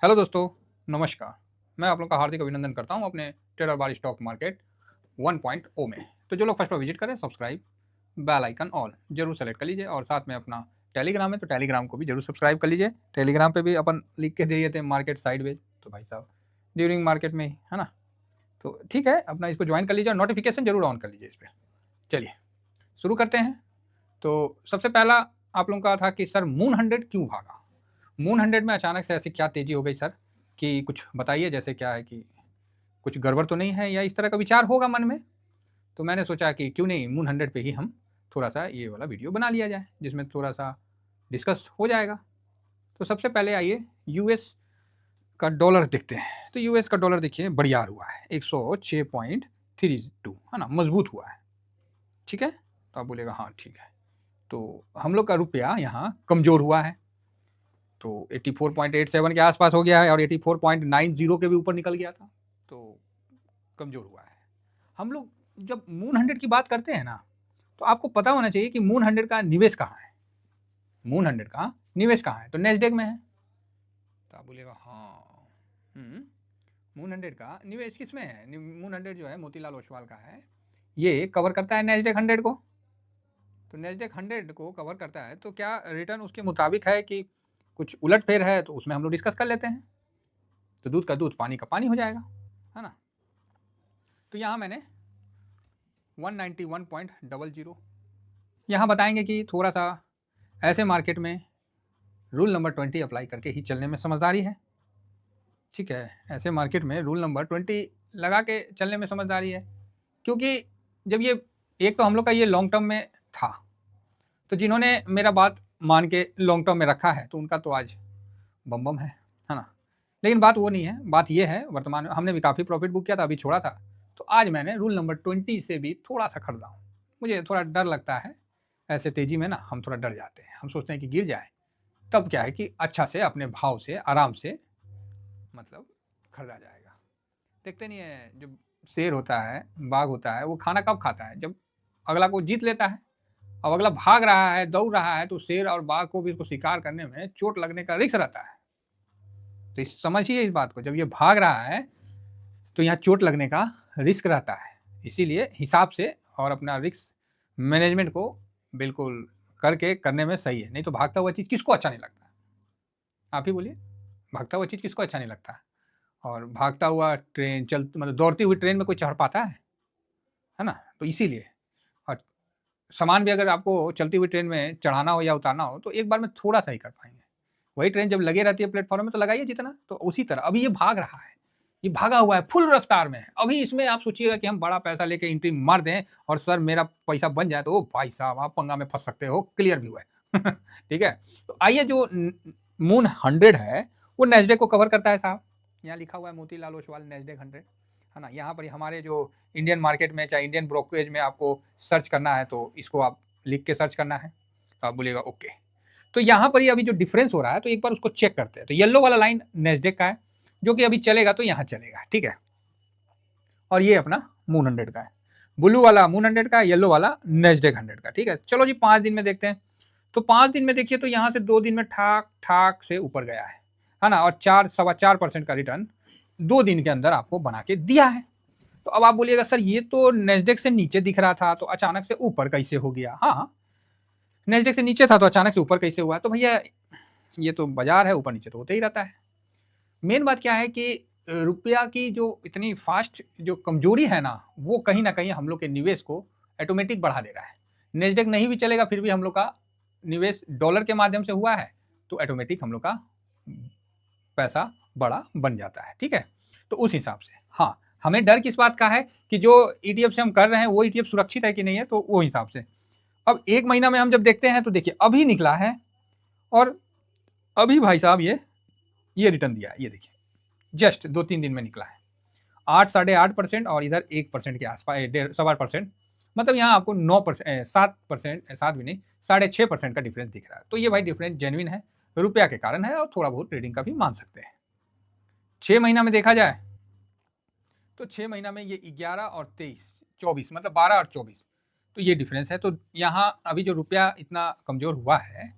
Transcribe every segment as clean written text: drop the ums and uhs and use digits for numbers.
Hello दोस्तों, नमस्कार। मैं आप लोगों का हार्दिक अभिनंदन करता हूं अपने ट्रेडर बार स्टॉक मार्केट 1.0 में। तो जो लोग फर्स्ट बार विजिट करें, सब्सक्राइब, बेल आइकन ऑल जरूर सेलेक्ट कर लीजिए और साथ में अपना टेलीग्राम है तो टेलीग्राम को भी जरूर सब्सक्राइब कर लीजिए। टेलीग्राम पे भी अपन लिख के दिए थे मार्केट साइडवेज, तो भाई साहब ड्यूरिंग मार्केट में ही है ना, तो ठीक है, अपना इसको ज्वाइन कर लीजिए और नोटिफिकेशन जरूर ऑन कर लीजिए इस पर। चलिए शुरू करते हैं। तो सबसे पहला आप लोगों का था कि सर मून 100 क्यों भागा। मून 100 में अचानक से ऐसी क्या तेजी हो गई सर, कि कुछ बताइए। जैसे क्या है कि कुछ गड़बड़ तो नहीं है, या इस तरह का विचार होगा मन में। तो मैंने सोचा कि क्यों नहीं मून 100 पे ही हम थोड़ा सा ये वाला वीडियो बना लिया जाए, जिसमें थोड़ा सा डिस्कस हो जाएगा। तो सबसे पहले आइए यूएस का डॉलर देखते हैं। तो यूएस का डॉलर देखिए बढ़िया हुआ है, 106.32 है ना, मजबूत हुआ है। ठीक है, तो आप बोलेगा हाँ ठीक है। तो हम लोग का रुपया यहाँ कमजोर हुआ है, तो 84.87 के आसपास हो गया है और 84.90 के भी ऊपर निकल गया था, तो कमजोर हुआ है। हम लोग जब मून 100 की बात करते हैं ना, तो आपको पता होना चाहिए कि मून 100 का निवेश कहाँ है। मून 100 का निवेश कहाँ है, तो नेस्डेक में है। तो आप बोलेगा हाँ, मून 100 का निवेश किस में है। मून 100 जो है मोतीलाल ओसवाल का है, ये कवर करता है नेस्डेक 100 को। तो नेस्डेक 100 को कवर करता है, तो क्या रिटर्न उसके मुताबिक है कि कुछ उलट फेर है, तो उसमें हम लोग डिस्कस कर लेते हैं। तो दूध का दूध पानी का पानी हो जाएगा, है ना। तो यहाँ मैंने 191.00 यहाँ बताएंगे कि थोड़ा सा ऐसे मार्केट में रूल नंबर 20 अप्लाई करके ही चलने में समझदारी है। ठीक है, ऐसे मार्केट में रूल नंबर 20 लगा के चलने में समझदारी है, क्योंकि जब ये एक तो हम लोग का ये लॉन्ग टर्म में था, तो जिन्होंने मेरा बात मान के लॉन्ग टर्म में रखा है तो उनका तो आज बम बम है ना। लेकिन बात वो नहीं है, बात ये है वर्तमान में हमने भी काफ़ी प्रॉफिट बुक किया था, अभी छोड़ा था। तो आज मैंने रूल नंबर 20 से भी थोड़ा सा खरीदा हूँ। मुझे थोड़ा डर लगता है, ऐसे तेजी में ना हम थोड़ा डर जाते हैं, हम सोचते हैं कि गिर जाए। तब क्या है कि अच्छा से अपने भाव से आराम से मतलब खरीदा जाएगा। देखते नहीं है, जब शेर होता है, बाघ होता है, वो खाना कब खाता है, जब अगला को जीत लेता है। अब अगला भाग रहा है, दौड़ रहा है, तो शेर और बाघ को भी इसको शिकार करने में चोट लगने का रिस्क रहता है। तो समझिए इस बात को, जब ये भाग रहा है तो यहाँ चोट लगने का रिस्क रहता है। इसीलिए हिसाब से और अपना रिस्क मैनेजमेंट को बिल्कुल करके करने में सही है। नहीं तो भागता हुआ चीज़ किसको अच्छा नहीं लगता, आप ही बोलिए। भागता हुआ चीज़ किसको अच्छा नहीं लगता है। और भागता हुआ ट्रेन चल मतलब दौड़ती हुई ट्रेन में कोई चढ़ पाता है ना। तो इसीलिए, और सामान भी अगर आपको चलती हुई ट्रेन में चढ़ाना हो या उतारना हो, तो एक बार में थोड़ा सा ही कर पाएंगे। वही ट्रेन जब लगे रहती है प्लेटफॉर्म में, तो लगाइए जितना। तो उसी तरह अभी ये भाग रहा है, ये भागा हुआ है, फुल रफ्तार में है। अभी इसमें आप सोचिएगा कि हम बड़ा पैसा लेके एंट्री मार दें और सर मेरा पैसा बन जाए, तो ओ भाई साहब आप पंगा में फंस सकते हो। क्लियर व्यू है ठीक है। तो आइए, जो मून 100 है वो नेस्डेक को कवर करता है साहब। यहाँ लिखा हुआ है मोतीलाल ओसवाल नेस्डेक 100, है ना। यहाँ पर हमारे जो इंडियन मार्केट में चाहे इंडियन ब्रोकरेज में आपको सर्च करना है, तो इसको आप लिख के सर्च करना है। तो आप बोलिएगा ओके। तो यहाँ पर ही अभी जो डिफरेंस हो रहा है, तो एक बार उसको चेक करते हैं। तो येलो वाला लाइन नेस्डेक का है, जो कि अभी चलेगा तो यहाँ चलेगा, ठीक है। और ये अपना मून 100 का है, ब्लू वाला मून 100 का, येलो वाला नेस्डेक 100 का, ठीक है। चलो जी 5 दिन में देखते हैं। तो 5 दिन में देखिए, तो यहाँ से 2 दिन में ठाक ठाक से ऊपर गया है ना, और 4.25% का रिटर्न 2 दिन के अंदर आपको बना के दिया है। तो अब आप बोलिएगा सर ये तो नेस्डेक से नीचे दिख रहा था, तो अचानक से ऊपर कैसे हो गया। हाँ, नेस्डेक से नीचे था तो अचानक से ऊपर कैसे हुआ। तो भैया ये तो बाजार है, ऊपर नीचे तो होते ही रहता है। मेन बात क्या है कि रुपया की जो इतनी फास्ट जो कमजोरी है ना, वो कहीं ना कहीं हम लोग के निवेश को ऑटोमेटिक बढ़ा दे रहा है। नेस्डेक नहीं भी चलेगा, फिर भी हम लोग का निवेश डॉलर के माध्यम से हुआ है, तो ऑटोमेटिक हम लोग का पैसा बड़ा बन जाता है, ठीक है। तो उस हिसाब से हाँ, हमें डर किस बात का है कि जो ईटीएफ से हम कर रहे हैं वो ईटीएफ सुरक्षित है कि नहीं है, तो वो हिसाब से। अब 1 महीना में हम जब देखते हैं, तो देखिए अभी निकला है और अभी भाई साहब ये रिटर्न दिया है। ये देखिए जस्ट 2-3 दिन में निकला है, 8-8.5% और इधर 1% के आसपास, 1.5%, मतलब यहाँ आपको 9%, 7%, 7 भी नहीं, 6.5% का डिफरेंस दिख रहा है। तो ये भाई डिफरेंस जेन्युइन है, रुपया के कारण है, और थोड़ा बहुत ट्रेडिंग का भी मान सकते हैं। 6 महीना में देखा जाए तो 6 महीना में ये 11 और 23, 24, मतलब 12 और 24, तो ये डिफरेंस है। तो यहाँ अभी जो रुपया इतना कमजोर हुआ है,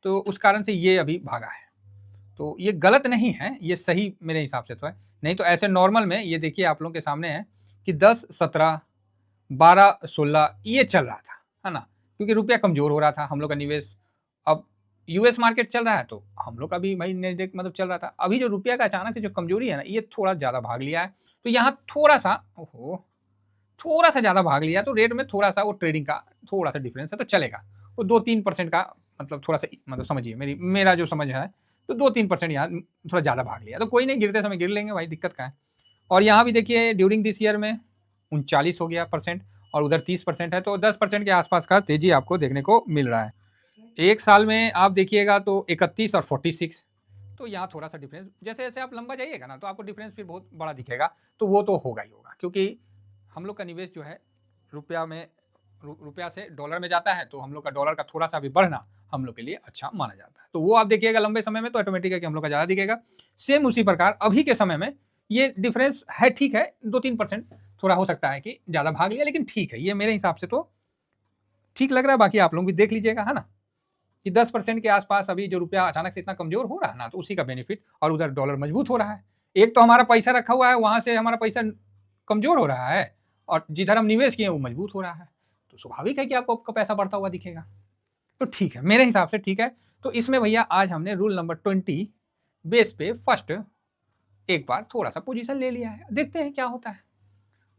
तो उस कारण से ये अभी भागा है। तो ये गलत नहीं है, ये सही मेरे हिसाब से तो है। नहीं तो ऐसे नॉर्मल में ये देखिए आप लोगों के सामने है कि 10, 17, 12, 16 ये चल रहा था, है ना? क्योंकि रुपया कमज़ोर हो रहा था, हम लोग का निवेश। अब यूएस मार्केट चल रहा है तो हम लोग का भी भाई नेस्डेक मतलब चल रहा था। अभी जो रुपया का अचानक से जो कमज़ोरी है ना, ये थोड़ा ज़्यादा भाग लिया है। तो यहाँ थोड़ा-सा थोड़ा-सा ज़्यादा भाग लिया, तो रेट में थोड़ा-सा वो ट्रेडिंग का थोड़ा-सा डिफरेंस है, तो चलेगा। वो 2-3% का मतलब थोड़ा-सा मतलब समझिए मेरा जो समझ है, तो 2-3% यहाँ थोड़ा ज़्यादा भाग लिया। तो कोई नहीं, गिरते समय गिर लेंगे भाई, दिक्कत क्या है? और यहाँ भी देखिए ड्यूरिंग दिस ईयर में 39 हो गया परसेंट और उधर 30% है, तो 10% के आसपास का तेजी आपको देखने को मिल रहा है। एक साल में आप देखिएगा तो 31 और 46, तो यहाँ थोड़ा-सा डिफरेंस, जैसे-जैसे आप लंबा जाइएगा ना, तो आपको डिफरेंस फिर बहुत बड़ा दिखेगा, तो वो तो होगा ही होगा। क्योंकि हम लोग का निवेश जो है रुपया में रुपया से डॉलर में जाता है, तो हम लोग का डॉलर का थोड़ा-सा भी बढ़ना हम लोग के लिए अच्छा माना जाता है। तो वो आप देखिएगा लंबे समय में तो ऑटोमेटिक है कि हम लोग का ज़्यादा दिखेगा। सेम उसी प्रकार अभी के समय में ये डिफरेंस है, ठीक है, 2-3% थोड़ा हो सकता है कि ज़्यादा भाग लिया, लेकिन ठीक है, ये मेरे हिसाब से तो ठीक लग रहा है। बाकी आप लोग भी देख लीजिएगा, है ना? कि 10% के आसपास अभी जो रुपया अचानक से इतना कमज़ोर हो रहा है ना, तो उसी का बेनिफिट, और उधर डॉलर मजबूत हो रहा है। एक तो हमारा पैसा रखा हुआ है, वहाँ से हमारा पैसा कमज़ोर हो रहा है, और जिधर हम निवेश किए वो मजबूत हो रहा है। तो स्वाभाविक है कि आपको आपका पैसा बढ़ता हुआ दिखेगा। तो ठीक है, मेरे हिसाब से ठीक है। तो इसमें भैया आज हमने रूल नंबर 20 बेस पे फर्स्ट एक बार थोड़ा-सा पोज़ीशन ले लिया है। देखते हैं क्या होता है,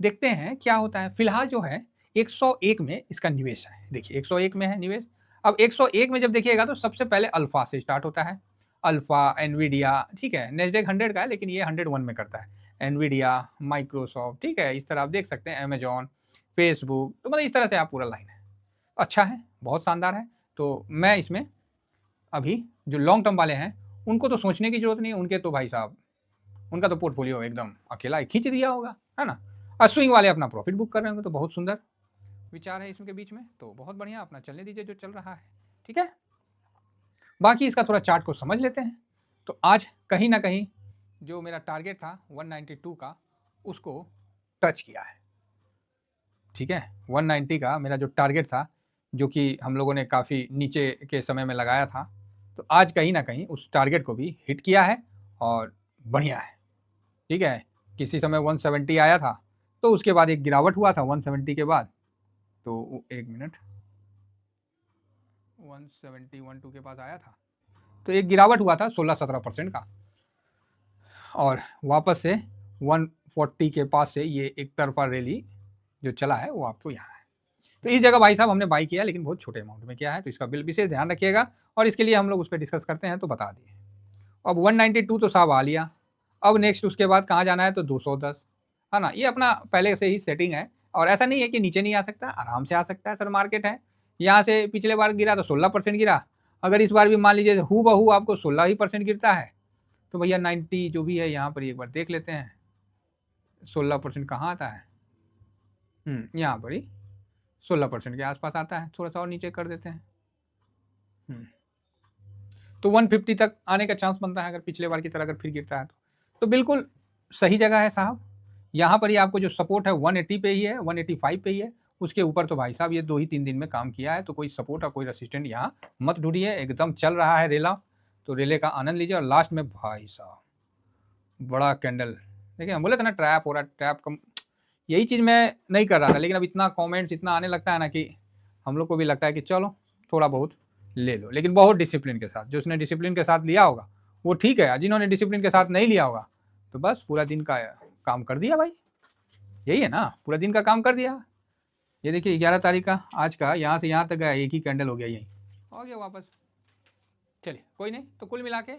देखते हैं क्या होता है। फिलहाल जो है 101 में इसका निवेश है। देखिए 101 में है निवेश। अब 101 में जब देखिएगा तो सबसे पहले अल्फ़ा से स्टार्ट होता है। अल्फ़ा, एनवीडिया, ठीक है? नैस्डैक 100 का है, लेकिन ये 101 में करता है। एनवीडिया, माइक्रोसॉफ्ट, ठीक है? इस तरह आप देख सकते हैं, अमेज़न, फेसबुक, तो मतलब इस तरह से आप पूरा लाइन है। अच्छा है, बहुत शानदार है। तो मैं इसमें अभी जो लॉन्ग टर्म वाले हैं, उनको तो सोचने की ज़रूरत नहीं है, उनके तो भाई साहब, उनका तो पोर्टफोलियो एकदम अकेला ही खींच दिया होगा, है ना? और स्विंग वाले अपना प्रॉफ़िट बुक कर रहे होंगे, तो बहुत सुंदर विचार है इसके बीच में, तो बहुत बढ़िया, अपना चलने दीजिए जो चल रहा है, ठीक है? बाकी इसका थोड़ा चार्ट को समझ लेते हैं। तो आज कहीं न कहीं जो मेरा टारगेट था 192 का, उसको टच किया है, ठीक है? 190 का मेरा जो टारगेट था, जो कि हम लोगों ने काफ़ी नीचे के समय में लगाया था, तो आज कहीं न कहीं उस टारगेट को भी हिट किया है और बढ़िया है, ठीक है? किसी समय 170 आया था, तो उसके बाद एक गिरावट हुआ था 170 के बाद, तो 1 मिनट, 170 12 के पास आया था, तो एक गिरावट हुआ था 16-17% का, और वापस से 140 के पास से ये एक तरफा रैली जो चला है वो आपको यहाँ है। तो इस जगह भाई साहब हमने बाई किया, लेकिन बहुत छोटे अमाउंट में किया है, तो इसका बिल विशेष ध्यान रखिएगा, और इसके लिए हम लोग उस पर डिस्कस करते हैं, तो बता दिए। अब 192 तो साहब आ लिया। अब नेक्स्ट उसके बाद कहाँ जाना है, तो 210, है ना? ये अपना पहले से ही सेटिंग है, और ऐसा नहीं है कि नीचे नहीं आ सकता, आराम से आ सकता है सर, मार्केट है। यहाँ से पिछले बार गिरा तो 16% गिरा, अगर इस बार भी मान लीजिए हूबहू आपको 16 ही परसेंट गिरता है, तो भैया 90 जो भी है यहाँ पर एक बार देख लेते हैं, 16% कहाँ आता है? यहाँ पर ही 16% के आसपास आता है, थोड़ा सा और नीचे कर देते हैं। तो 150 तक आने का चांस बनता है, अगर पिछले बार की तरह अगर फिर गिरता है तो बिल्कुल सही जगह है साहब। यहाँ पर ही आपको जो सपोर्ट है 180 पे ही है, 185 पे ही है। उसके ऊपर तो भाई साहब ये 2 ही 3 दिन में काम किया है, तो कोई सपोर्ट और कोई रेसिस्टेंट यहाँ मत ढूंढिए, एकदम चल रहा है रेला, तो रेले का आनंद लीजिए। और लास्ट में भाई साहब बड़ा कैंडल, देखिए हम बोले थे ना ट्रैप हो रहा है, ट्रैप कम, यही चीज़ मैं नहीं कर रहा था, लेकिन अब इतना कमेंट्स इतना आने लगता है ना कि हम लोग को भी लगता है कि चलो थोड़ा बहुत ले लो, लेकिन बहुत डिसिप्लिन के साथ। जो उसने डिसिप्लिन के साथ लिया होगा वो ठीक है, जिन्होंने डिसिप्लिन के साथ नहीं लिया होगा तो बस पूरा दिन का काम कर दिया भाई, यही है ना, पूरा दिन का काम कर दिया। ये देखिए 11 तारीख का आज का, यहाँ से यहाँ तक गया, एक ही कैंडल हो गया, यही हो गया वापस। चलिए कोई नहीं, तो कुल मिला के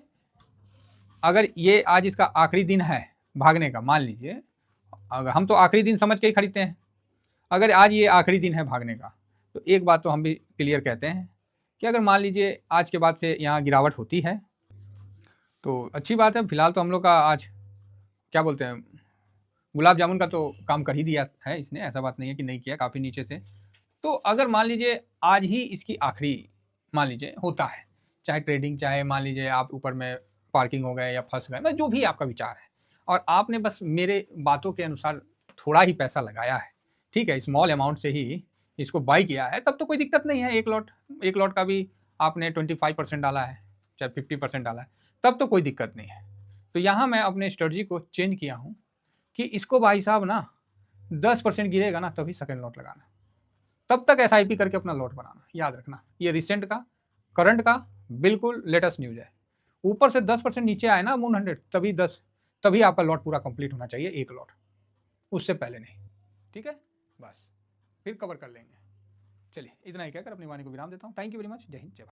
अगर ये आज इसका आखिरी दिन है भागने का, मान लीजिए, अगर हम तो आखिरी दिन समझ के ही खरीदते हैं, अगर आज ये आखिरी दिन है भागने का, तो एक बात तो हम भी क्लियर कहते हैं कि अगर मान लीजिए आज के बाद से यहाँ गिरावट होती है तो अच्छी बात है। फिलहाल तो हम लोग का आज क्या बोलते हैं, गुलाब जामुन का तो काम कर ही दिया है इसने, ऐसा बात नहीं है कि नहीं किया, काफ़ी नीचे से। तो अगर मान लीजिए आज ही इसकी आखिरी मान लीजिए होता है, चाहे ट्रेडिंग, चाहे मान लीजिए आप ऊपर में पार्किंग हो गए या फंस गए, मतलब जो भी आपका विचार है, और आपने बस मेरे बातों के अनुसार थोड़ा ही पैसा लगाया है, ठीक है, स्मॉल अमाउंट से ही इसको बाई किया है, तब तो कोई दिक्कत नहीं है। एक लॉट का भी आपने 25% डाला है, चाहे 50% डाला है, तब तो कोई दिक्कत नहीं है। तो यहाँ मैं अपने स्ट्रेटजी को चेंज किया हूँ कि इसको भाई साहब ना 10% गिरेगा ना तभी सेकंड लॉट लगाना, तब तक एसआईपी करके अपना लॉट बनाना। याद रखना, ये रिसेंट का, करंट का बिल्कुल लेटेस्ट न्यूज है। ऊपर से 10% नीचे आए ना मून 100, तभी आपका लॉट पूरा कंप्लीट होना चाहिए, एक लॉट, उससे पहले नहीं। ठीक है, बस फिर कवर कर लेंगे। चलिए इतना ही कहकर अपनी वाणी को विराम देता हूँ। Thank you very much. जय हिंद, जय भारत।